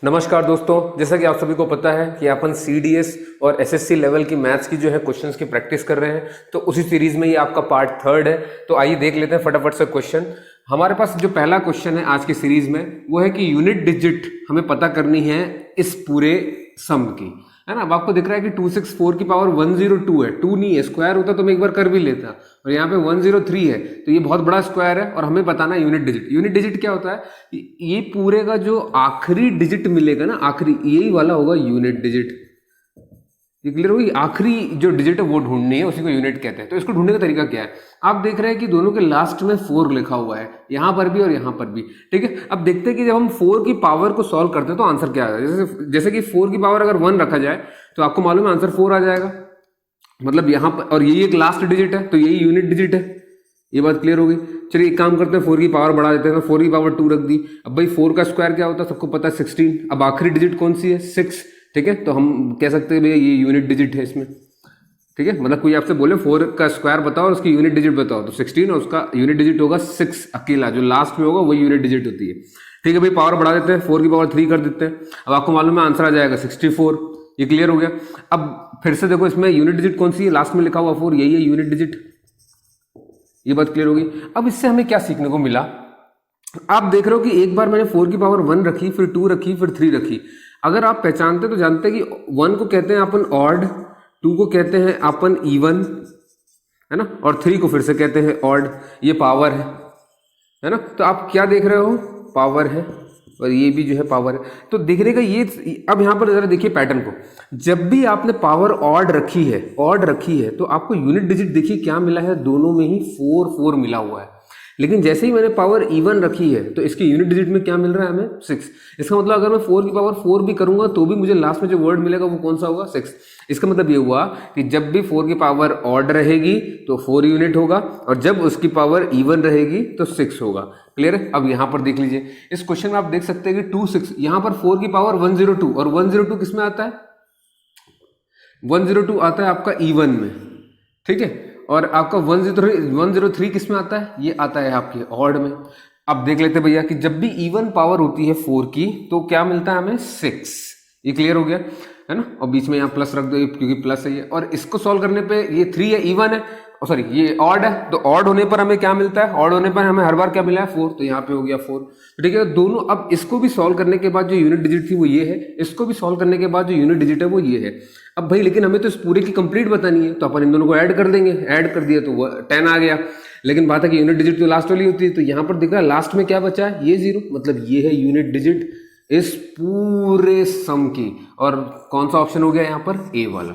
नमस्कार दोस्तों, जैसा कि आप सभी को पता है कि अपन सीडीएस और एसएससी लेवल की मैथ्स की जो है क्वेश्चंस की प्रैक्टिस कर रहे हैं। तो उसी सीरीज में ये आपका पार्ट 3 है। तो आइए देख लेते हैं फटाफट से क्वेश्चन। हमारे पास जो पहला क्वेश्चन है आज की सीरीज में वो है कि यूनिट डिजिट हमें पता करनी है इस पूरे सम की, है ना। अब आपको दिख रहा है कि 264 की पावर 102 है, 2 नहीं है, स्क्वायर होता तो मैं एक बार कर भी लेता, और यहाँ पे 103 है, तो ये बहुत बड़ा स्क्वायर है और हमें बताना है यूनिट डिजिट। यूनिट डिजिट क्या होता है? ये पूरे का जो आखिरी डिजिट मिलेगा ना, आखिरी यही वाला होगा यूनिट डिजिट। ये क्लियर होगी? आखिरी जो डिजिट है वो ढूंढनी है, उसी को यूनिट कहते हैं। तो इसको ढूंढने का तरीका क्या है? आप देख रहे हैं कि दोनों के लास्ट में 4 लिखा हुआ है, यहां पर भी और यहां पर भी, ठीक है। अब देखते हैं कि जब हम 4 की पावर को सॉल्व करते हैं तो आंसर क्या आएगा। जैसे कि 4 की पावर अगर 1 रखा जाए तो आपको मालूम है आंसर 4 आ जाएगा, मतलब यहां पर, और यही एक लास्ट डिजिट है तो यही यूनिट डिजिट है। ये बात क्लियर होगी। चलिए एक काम करते हैं, 4 की पावर बढ़ा देते हैं, तो 4 की पावर 2 रख दी। अब भाई 4 का स्क्वायर क्या होता है सबको पता है, 16। अब आखिरी डिजिट कौन सी है? 6, ठीक है। तो हम कह सकते हैं भैया ये यूनिट डिजिट है इसमें, ठीक है। मतलब कोई आपसे बोले 4 का स्क्वायर बताओ और उसकी यूनिट डिजिट बताओ, तो 16 और उसका यूनिट डिजिट होगा 6 अकेला, जो लास्ट में होगा वही यूनिट डिजिट होती है, ठीक है भाई। पावर बढ़ा देते हैं, 4 की पावर 3 कर देते हैं। अब आपको मालूम है आंसर आ जाएगा 64। ये क्लियर हो गया। अब फिर से देखो इसमें यूनिट डिजिट कौन सी है, लास्ट में लिखा हुआ 4, यही है यूनिट डिजिट। ये बात क्लियर होगी। अब इससे हमें क्या सीखने को मिला? आप देख रहे हो कि एक बार मैंने 4 की पावर 1 रखी, फिर 2 रखी, फिर 3 रखी। अगर आप पहचानते तो जानते हैं कि 1 को कहते हैं अपन ऑड, 2 को कहते हैं अपन इवन, है ना, और 3 को फिर से कहते हैं ऑड। ये पावर है ना। तो आप क्या देख रहे हो? पावर है, और ये भी जो है पावर है। तो दिखने का ये, अब यहाँ पर जरा देखिए पैटर्न को। जब भी आपने पावर ऑड रखी है तो आपको यूनिट डिजिट देखिए क्या मिला है, दोनों में ही 4 4 मिला हुआ है। लेकिन जैसे ही मैंने पावर इवन रखी है तो इसकी यूनिट डिजिट में क्या मिल रहा है हमें? 6। इसका मतलब अगर मैं 4 की पावर 4 भी करूंगा तो भी मुझे लास्ट में जो वर्ड मिलेगा वो कौन सा होगा? 6। इसका मतलब ये हुआ कि जब भी 4 की पावर ऑड रहेगी तो 4 यूनिट होगा, और जब उसकी पावर इवन रहेगी तो 6 होगा। क्लियर है? अब यहां पर देख लीजिए इस क्वेश्चन में, आप देख सकते हैं कि 2 6, यहां पर 4 की पावर 102, और 102 किस में आता है? 102 आता है आपका इवन में, ठीक है। और आपका 103 किस में आता है? ये आता है आपके ऑड में। अब देख लेते हैं भैया कि जब भी इवन पावर होती है 4 की तो क्या मिलता है हमें? 6। ये क्लियर हो गया, है ना। और बीच में यहाँ प्लस रख दो क्योंकि प्लस है ये, और इसको सॉल्व करने पे ये 3 है, इवन है, सॉरी ये ऑड है, तो ऑड होने पर हमें क्या मिलता है? ऑड होने पर हमें हर बार क्या मिला है? 4। तो यहाँ पे हो गया 4, ठीक है। दोनों, अब इसको भी सॉल्व करने के बाद जो यूनिट डिजिट थी वो ये है, इसको भी सॉल्व करने के बाद जो यूनिट डिजिट है वो ये है। अब भाई लेकिन हमें तो इस पूरे की कंप्लीट बतानी है, तो अपन इन दोनों को ऐड कर देंगे। ऐड कर दिया तो वो 10 आ गया। लेकिन बात है कि यूनिट डिजिट तो लास्ट वाली होती है, तो यहाँ पर दिख रहा है लास्ट में क्या बचा है? ये 0, मतलब ये है यूनिट डिजिट इस पूरे सम की। और कौन सा ऑप्शन हो गया यहाँ पर? ए वाला।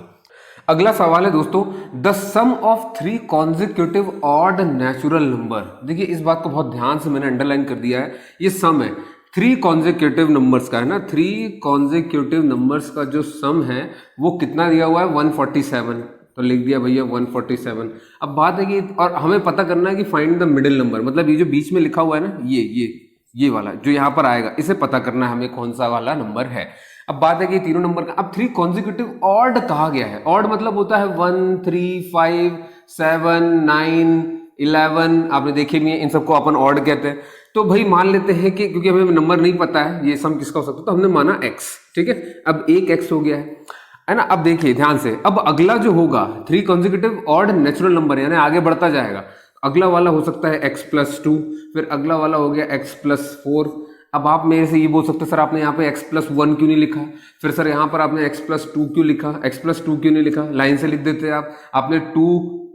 अगला सवाल है दोस्तों, the sum of 3 consecutive odd natural number. देखिए इस बात को बहुत ध्यान से मैंने अंडरलाइन कर दिया है। ये सम है 3 कॉन्जिक्यूटिव नंबर्स का, है ना। 3 कॉन्जिक्यूटिव नंबर्स का जो सम है वो कितना दिया हुआ है? 147। तो लिख दिया भैया 147। अब बात है कि, और हमें पता करना है कि फाइंड द मिडिल नंबर, मतलब ये जो बीच में लिखा हुआ है ना, ये वाला जो यहाँ पर आएगा, इसे पता करना है हमें कौन सा वाला नंबर है। अब बात है कि तीनों नंबर का, अब 3 कॉन्जिक्यूटिव ऑड कहा गया है। ऑड मतलब होता है 1 3 5 7 9 11, आपने देखे भी है, इन सबको अपन ऑड कहते हैं। तो भाई मान लेते हैं कि क्योंकि हमें नंबर नहीं पता है ये सम किसका हो सकता है, तो हमने माना x, ठीक है। अब एक x हो गया है ना। अब देखिए ध्यान से, अब अगला जो होगा 3 कॉन्जिक्यूटिव ऑड नेचुरल नंबर, यानी आगे बढ़ता जाएगा। अगला वाला हो सकता है x + 2, फिर अगला वाला हो गया x + 4। अब आप मेरे से ये बोल सकते हैं सर आपने यहाँ पे x + 1 क्यों नहीं लिखा? फिर सर यहाँ पर आपने x + 2 क्यों लिखा? x + 2 क्यों नहीं लिखा? लाइन से लिख देते आप। आपने 2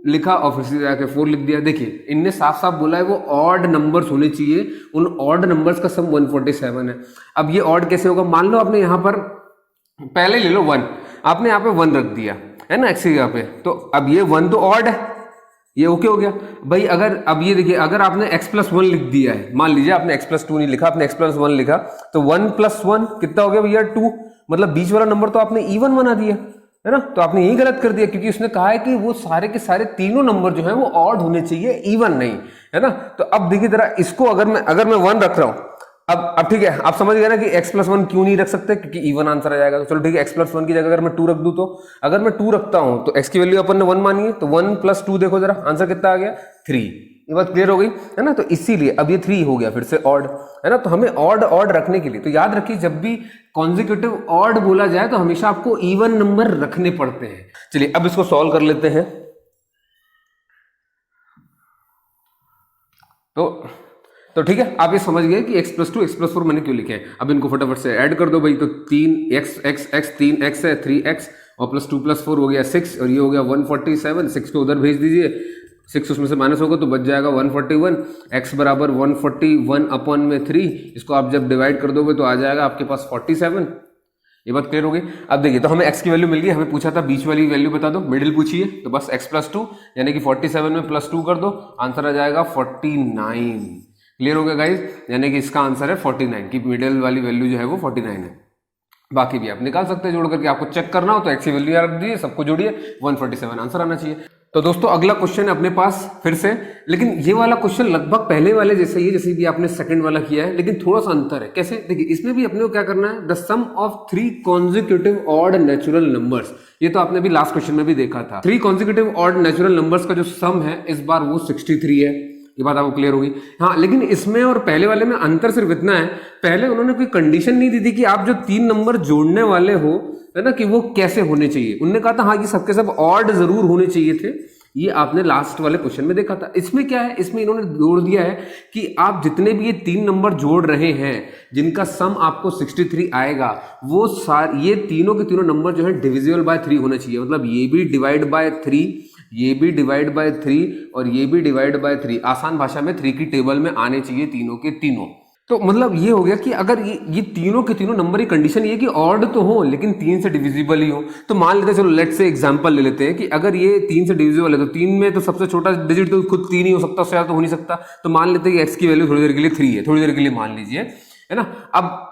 लिखा और फिर से जाके 4 लिख दिया। देखिए इनने साफ साफ बोला है वो ऑड नंबर्स होने चाहिए, उन ऑड नंबर्स का सम 147 है। अब ये ऑड कैसे होगा? मान लो आपने यहाँ पर पहले ले लो 1, आपने यहाँ पे 1 रख दिया, है ना, x की जगह पे, तो अब ये 1 तो ऑड है, ये ओके हो गया भाई। अगर अब ये देखिए, अगर आपने x + 1 लिख दिया है, मान लीजिए आपने x + 2 नहीं लिखा, आपने x + 1 लिखा, तो 1 + 1 कितना हो गया भैया? 2। मतलब बीच वाला नंबर तो आपने इवन बना दिया, है ना। तो आपने यही गलत कर दिया, क्योंकि उसने कहा है कि वो सारे के सारे तीनों नंबर जो है वो ऑड होने चाहिए, इवन नहीं, है ना। तो अब देखिए जरा इसको, अगर मैं 1 रख रहा हूं, अब ठीक है, आप समझ गए ना कि x + 1 क्यों नहीं रख सकते, क्योंकि इवन आंसर आ जाएगा। तो चलो ठीक है, x + 1 की जगह अगर मैं 2 रख दूं, तो अगर मैं 2 रखता हूं तो x की वैल्यू अपन ने 1 मानी है, तो 1 + 2 देखो जरा आंसर कितना आ गया? 3। ये बात क्लियर हो गई है ना। तो इसीलिए अब ये 3 हो गया फिर से ऑड, है ना। तो हमें ऑड ऑड रखने के लिए तो याद रखिए जब भी कॉन्जिक्यूटिव ऑड बोला जाए तो हमेशा आपको इवन नंबर रखने पड़ते हैं। चलिए अब इसको सॉल्व कर लेते हैं। तो ठीक है, आप ये समझ गए कि x + 2 x + 4 मैंने क्यों लिखे हैं। अब इनको फटाफट से ऐड कर दो भाई। तो 3x 3x है 3x और +2 + 4 हो गया 6 और ये हो गया 147। 6 को उधर भेज दीजिए, 6 उसमें से माइनस होगा तो बच जाएगा 141। x बराबर 141/3। इसको आप जब डिवाइड कर दोगे तो आ जाएगा आपके पास 47। ये बात क्लियर हो गई। अब देखिए तो हमें x की वैल्यू मिल गई, हमें पूछा था बीच वाली वैल्यू बता दो, मिडिल पूछिए। तो बस x + 2 यानी कि 47 में +2 कर दो, आंसर आ जाएगा 49। क्लियर हो गया गाइस, यानी कि इसका आंसर है 49 की मिडिल वाली वैल्यू जो है वो 49 है। बाकी भी आप निकाल सकते हैं जोड़ करके। आपको चेक करना हो तो x की वैल्यू रख दीजिए, सबको जोड़िए, 147 आंसर आना चाहिए। तो दोस्तों अगला क्वेश्चन है अपने पास फिर से, लेकिन ये वाला क्वेश्चन लगभग पहले वाले जैसे ही है, जैसे भी आपने सेकंड वाला किया है, लेकिन थोड़ा सा अंतर है। कैसे? देखिए इसमें भी अपने को क्या करना है, the sum of 3 consecutive odd natural numbers. ये तो आपने भी लास्ट क्वेश्चन में भी देखा था। 3 कॉन्जिक्यूटिव ऑड नेचुरल नंबर्स का जो सम है इस बार वो 63 है। ये बात आपको क्लियर होगी। हाँ, लेकिन इसमें और पहले वाले में अंतर सिर्फ इतना है, पहले उन्होंने कोई कंडीशन नहीं दी थी कि आप जो 3 नंबर जोड़ने वाले हो, है ना, कि वो कैसे होने चाहिए। उन्होंने कहा था हाँ ये सबके सब ऑड जरूर होने चाहिए थे। ये आपने लास्ट वाले क्वेश्चन में देखा था। इसमें क्या है, इसमें इन्होंने जोड़ दिया है कि आप जितने भी ये 3 नंबर जोड़ रहे हैं जिनका सम आपको 63 आएगा, वो ये तीनों के तीनों नंबर जो है डिविजिबल बाय 3 होने चाहिए। मतलब ये भी डिवाइड बाय 3, ये भी डिवाइड बाय 3 और ये भी डिवाइड बाय 3। आसान भाषा में 3 की टेबल में आने चाहिए तीनों के तीनों। तो मतलब ये हो गया कि अगर ये तीनों के तीनों नंबर की कंडीशन ये कि ऑड तो हो लेकिन 3 से डिविजिबल ही हो। तो मान लेते हैं, चलो लेट्स से एग्जांपल ले लेते हैं कि अगर ये 3 से डिविजिबल है तो 3 में तो सबसे छोटा डिजिट तो खुद 3 ही हो सकता, उससे ज्यादा तो हो नहीं सकता। तो मान लेते हैं कि x की वैल्यू थोड़ी देर के लिए 3 है, थोड़ी देर के लिए मान लीजिए, है ना।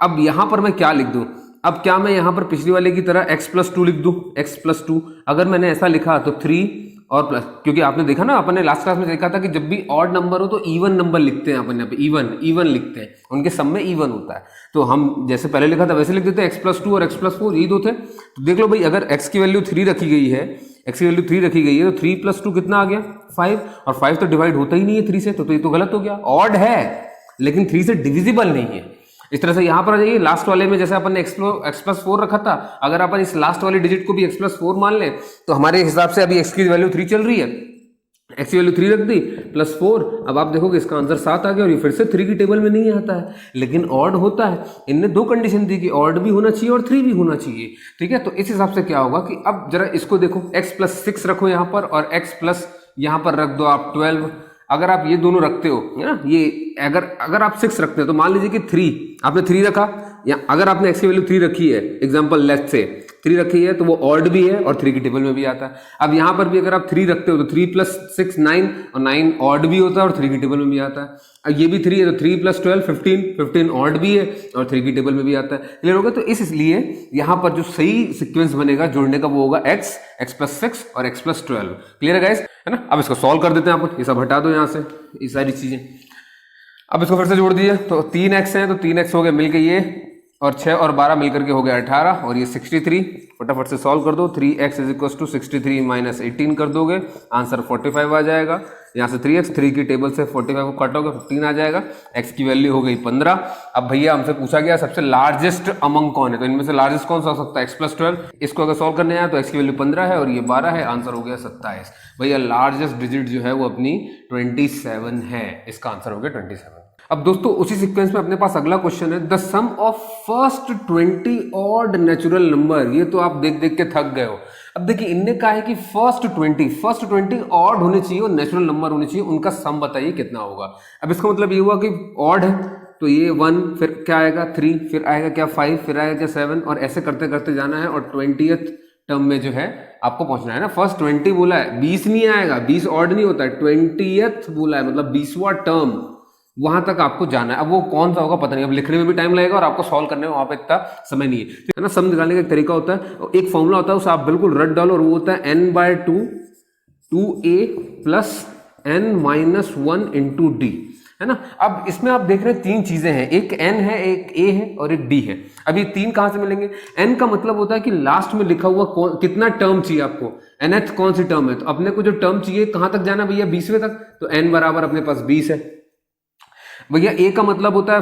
अब यहां पर मैं क्या लिख दूं, अब क्या मैं यहां पर पिछली वाले की तरह x + 2 लिख दूं, x + 2। अगर मैंने ऐसा लिखा तो 3 और प्लस, क्योंकि आपने देखा ना, अपने लास्ट क्लास में देखा था कि जब भी ऑड नंबर हो तो इवन नंबर लिखते हैं अपन यहाँ पे, इवन लिखते हैं, उनके सम में इवन होता है। तो हम जैसे पहले लिखा था वैसे लिख देते हैं, x + 2 और x + 4 यही दो थे। तो देख लो भाई, अगर x की वैल्यू 3 रखी गई है, x की वैल्यू 3 रखी गई है तो 3 + 2 कितना आ गया 5, और 5 तो डिवाइड होता ही नहीं है 3 से, तो ये तो गलत हो गया। ऑड है लेकिन 3 से डिविजिबल नहीं है। इस तरह से यहां पर आ जाइए, लास्ट वाले में जैसे अपन ने x + 4 रखा था, अगर अपन इस लास्ट वाले डिजिट को भी x + 4 मान लें तो हमारे हिसाब से अभी x की वैल्यू 3 चल रही है, x की वैल्यू 3 रख दी +4। अब आप देखोगे इसका आंसर 7 आ गया और ये फिर से 3 की टेबल में नहीं आता है, लेकिन ऑड होता है। इनने 2 कंडीशन दी कि ऑड भी होना चाहिए और 3 भी होना चाहिए, ठीक है। तो इस हिसाब से क्या होगा कि अब जरा इसको देखो, x + 6 रखो यहां पर और x+ यहां पर रख दो आप 12। अगर आप ये दोनों रखते हो, है ना, ये अगर आप 6 रखते हो तो मान लीजिए कि 3 आपने 3 रखा, या अगर आपने x की वैल्यू 3 रखी है, एग्जांपल लेट्स से 3 रखी है, तो वो ऑड भी है और 3 की टेबल में भी आता है। अब यहां पर भी अगर आप 3 रखते हो तो 3 + 6 9 और 9 ऑड भी होता है और 3 की टेबल में भी आता है। अब ये भी 3 है तो 3 + 12 15 ऑड भी है और 3 की टेबल में भी आता है। क्लियर होगा? तो इसलिए यहां पर जो सही सीक्वेंस बनेगा जोड़ने का वो होगा x + 6 और x + 12। क्लियर है गाइस, है ना। अब इसको सॉल्व कर देते हैं, आप ये सब हटा दो यहां से, ये सारी चीजें। अब इसको फिर से जोड़ दीजिए, तो 3x है तो 3x हो गए मिल गए ये, और 6 और 12 मिलकर के हो गया 18 और ये 63। फटाफट से सॉल्व कर दो, 3x = 63 - 18 कर दोगे, आंसर 45 आ जाएगा। यहाँ से 3x, 3 की टेबल से 45 को काटोगे 15 आ जाएगा। x की वैल्यू हो गई 15। अब भैया हमसे पूछा गया सबसे लार्जेस्ट अमंग कौन है, तो इनमें से लार्जेस्ट कौन सा हो सकता है, x + 12। इसको अगर सॉल्व करने आया तो x की वैल्यू 15 है और ये 12 है, आंसर हो गया 27। भैया लार्जेस्ट डिजिट जो है वो अपनी 27 है, इसका आंसर हो गया 27। अब दोस्तों उसी सीक्वेंस में अपने पास अगला क्वेश्चन है, the sum of first 20 odd natural number. ये तो आप देख देख के थक गए हो। अब देखिए इनने कहा है कि फर्स्ट 20 ऑड होने चाहिए और नेचुरल नंबर होने चाहिए, उनका सम बताइए कितना होगा। अब इसका मतलब ये हुआ कि ऑड है तो ये 1, फिर क्या आएगा 3, फिर आएगा क्या 5, फिर आएगा क्या 7, और ऐसे करते करते जाना है और 20th टर्म में जो है आपको पहुंचना है ना। फर्स्ट 20 बोला है, 20 नहीं आएगा, 20 ऑड नहीं होता है, 20th बोला है, मतलब 20वां टर्म, वहां तक आपको जाना है। अब वो कौन सा होगा पता नहीं, अब लिखने में भी टाइम लगेगा और आपको सॉल्व करने में वहां पे इतना समय नहीं है ना। सम निकालने का एक तरीका होता है, एक फॉर्मूला होता है, उसे आप बिल्कुल रट डालो और वो होता है n/2 2a + n - 1 × d। है ना। अब इसमें आप देख रहे हैं तीन चीजें हैं, एक n है, एक a है और एक d है। अब ये तीन कहां से मिलेंगे? n का मतलब होता है कि लास्ट में लिखा हुआ कितना टर्म चाहिए आपको, nth कौन सी टर्म है, तो अपने को जो टर्म चाहिए कहां तक जाना भैया, 20वें तक, तो n बराबर अपने पास 20 है। भैया a का मतलब होता है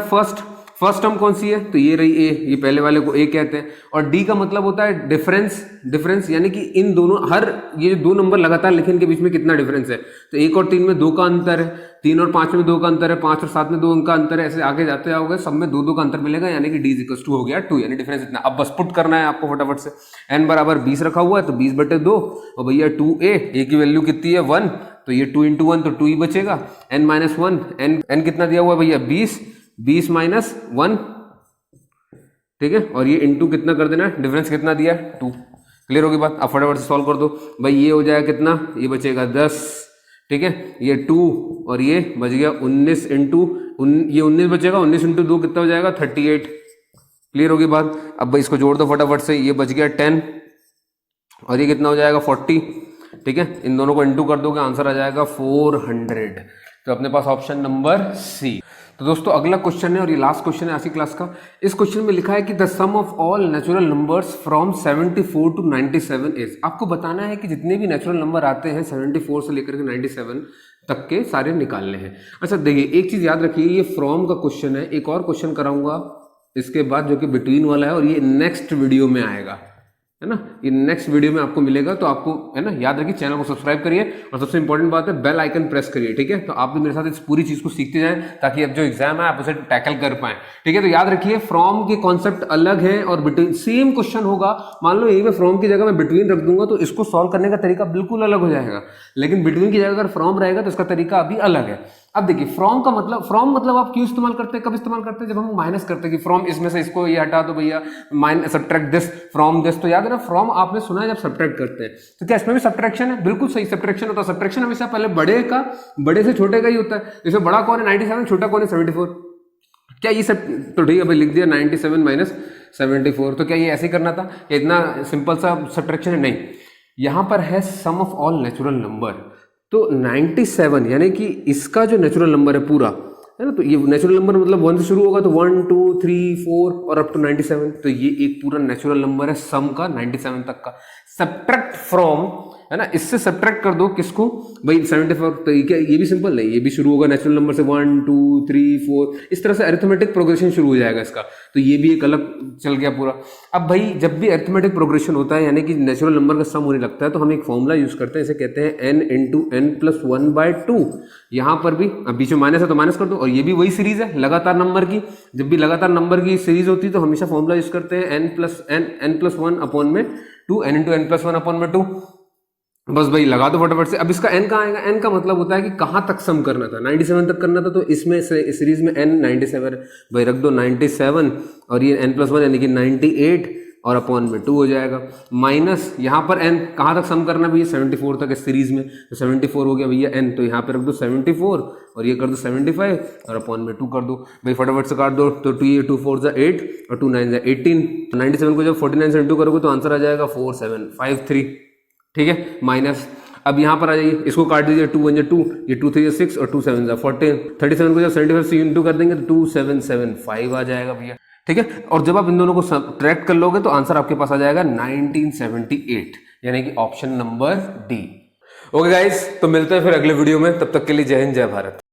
फर्स्ट टर्म कौन सी है, तो ये रही a, ये पहले वाले को a कहते हैं। और d का मतलब होता है डिफरेंस यानी कि इन दोनों, हर ये जो दो नंबर लगातार लिखे इनके बीच में कितना डिफरेंस है, तो 1 और 3 में 2 का अंतर है, 3 और 5 में 2 का अंतर है, 5 और 7 में 2 का अंतर है, ऐसे आगे जाते जाओगे सब में 2 का अंतर मिलेगा, यानी कि d इक्वल टू हो गया 2, यानी डिफरेंस इतना। अब बस पुट करना है आपको फटाफट से, n बराबर 20 रखा हुआ है तो 20/2, और भैया 2a की वैल्यू कितनी है 1, तो ये 2 × 1 तो 2 ही बचेगा, n-1 n कितना दिया हुआ है भैया 20 माइनस 1, ठीक है, और ये इंटू कितना कर देना, डिफरेंस कितना दिया 2। क्लियर होगी बात। अब फटाफट से सॉल्व कर दो भाई, ये हो जाएगा कितना, ये बचेगा 10, ठीक है, ये 2 और ये बच गया 19 इंटू ये 19 बचेगा, 19 इंटू 2 कितना हो जाएगा 38। क्लियर होगी बात। अब भाई इसको जोड़ दो फटाफट से, ये बच गया 10 और ये कितना हो जाएगा 40, ठीक है, इन दोनों को इंटू कर दोगे आंसर आ जाएगा 400। तो अपने पास ऑप्शन नंबर सी। तो दोस्तों अगला क्वेश्चन है और ये लास्ट क्वेश्चन है आज की क्लास का। इस क्वेश्चन में लिखा है कि the sum of all natural numbers from 74 to 97 is. आपको बताना है कि जितने भी नेचुरल नंबर आते हैं 74 से लेकर के 97 तक के सारे निकालने हैं। अच्छा देखिए एक चीज याद रखिए, ये फ्रॉम का क्वेश्चन है, एक और क्वेश्चन कराऊंगा इसके बाद जो कि बिटवीन वाला है, और ये नेक्स्ट वीडियो में आएगा, है ना, ये नेक्स्ट वीडियो में आपको मिलेगा। तो आपको है ना याद रखिए, चैनल को सब्सक्राइब करिए और सबसे इंपॉर्टेंट बात है बेल आइकन प्रेस करिए, ठीक है। तो आप भी मेरे साथ इस पूरी चीज को सीखते जाएं ताकि अब जो एग्जाम है आप उसे टैकल कर पाएं, ठीक है। तो याद रखिए फ्रॉम के कॉन्सेप्ट अलग है और बिटवीन सेम क्वेश्चन होगा। मान लो यही मैं फ्रॉम की जगह मैं बिटवीन रख दूंगा तो इसको सॉल्व करने का तरीका बिल्कुल अलग हो जाएगा, लेकिन बिटवीन की जगह अगर फ्रॉम रहेगा तो इसका तरीका अभी अलग है। अब देखिए फ्रॉम मतलब आप क्यों इस्तेमाल करते हैं, कब इस्तेमाल करते हैं, जब हम माइनस करते हैं कि फ्रॉम इसमें से इसको ये हटा दो भैया, minus subtract this from this. तो याद है ना फ्रॉम आपने सुना है जब सब्ट्रैक्ट करते हैं, तो क्या इसमें भी सब्ट्रैक्शन है? बिल्कुल सही, सब्ट्रैक्शन होता है। सब्ट्रैक्शन हमेशा पहले बड़े से छोटे का ही होता है। जैसे बड़ा कौन है 97, छोटा कौन है 74, क्या ये सब तो ठीक है भाई, लिख दिया 97 माइनस 74, तो क्या ये ऐसे ही करना था, या इतना सिंपल सा सब्ट्रैक्शन है? नहीं, यहां पर है सम ऑफ ऑल नेचुरल नंबर। तो 97 यानी कि इसका जो नेचुरल नंबर है पूरा, है ना, तो ये नेचुरल नंबर मतलब 1 से शुरू होगा तो 1 2 3 4 और अप टू 97, तो ये एक पूरा नेचुरल नंबर है सम का 97 तक का। सब्ट्रैक्ट फ्रॉम, है ना, इससे सब्ट्रैक्ट कर दो किसको भाई 74, तो ये क्या, ये भी सिंपल नहीं, ये भी शुरू होगा नेचुरल नंबर से 1 2 3 4, इस तरह से अरिथमेटिक प्रोग्रेशन शुरू हो जाएगा इसका, तो ये भी एक अलग चल गया पूरा। अब भाई जब भी अरिथमेटिक प्रोग्रेशन होता है यानी कि नेचुरल नंबर का सम होने लगता है, तो हम एक फॉर्मूला यूज करते हैं, इसे कहते हैं n इंटू n प्लस 1/2। यहाँ पर भी अब बीच में माइनस है तो माइनस कर दो, और ये भी वही सीरीज है लगातार नंबर की। जब भी लगातार नंबर की सीरीज होती है तो हमेशा फॉर्मूला यूज करते हैं n प्लस 1 अपॉन में 2, n into n plus 1 upon में 2। बस भाई लगा दो फटाफट से। अब इसका n कहाँ आएगा, n का मतलब होता है कि कहाँ तक सम करना था, 97 तक करना था, तो इसमें सीरीज में n 97 भाई रख दो 97, और ये n प्लस 1 यानी कि 98 और अपॉन में 2 हो जाएगा, माइनस यहाँ पर n कहाँ तक सम करना भैया 74 तक इस सीरीज में, तो 74 हो गया भैया n, तो यहाँ पे रख दो 74 और ये कर दो 75 और अपॉन में 2 कर दो भाई, फटाफट से काट दो। तो 2 4 जा 8 और 2 9 जा 18, 97 को जब 49 से इंटू करोगे तो आंसर आ जाएगा 4753, ठीक है, माइनस। अब यहाँ पर आ जाइए, इसको काट दीजिए, 2 1 जा 2, ये 2 3 जा 6 और 2 7 जा 14, 37 को जब 75 से इंटू कर देंगे तो 2775 आ जाएगा भैया, ठीक है। और जब आप इन दोनों को सब्ट्रैक्ट कर लोगे तो आंसर आपके पास आ जाएगा 1978, यानी कि option number D. Okay guys, तो मिलते हैं फिर अगले वीडियो में, तब तक के लिए जय हिंद जय भारत।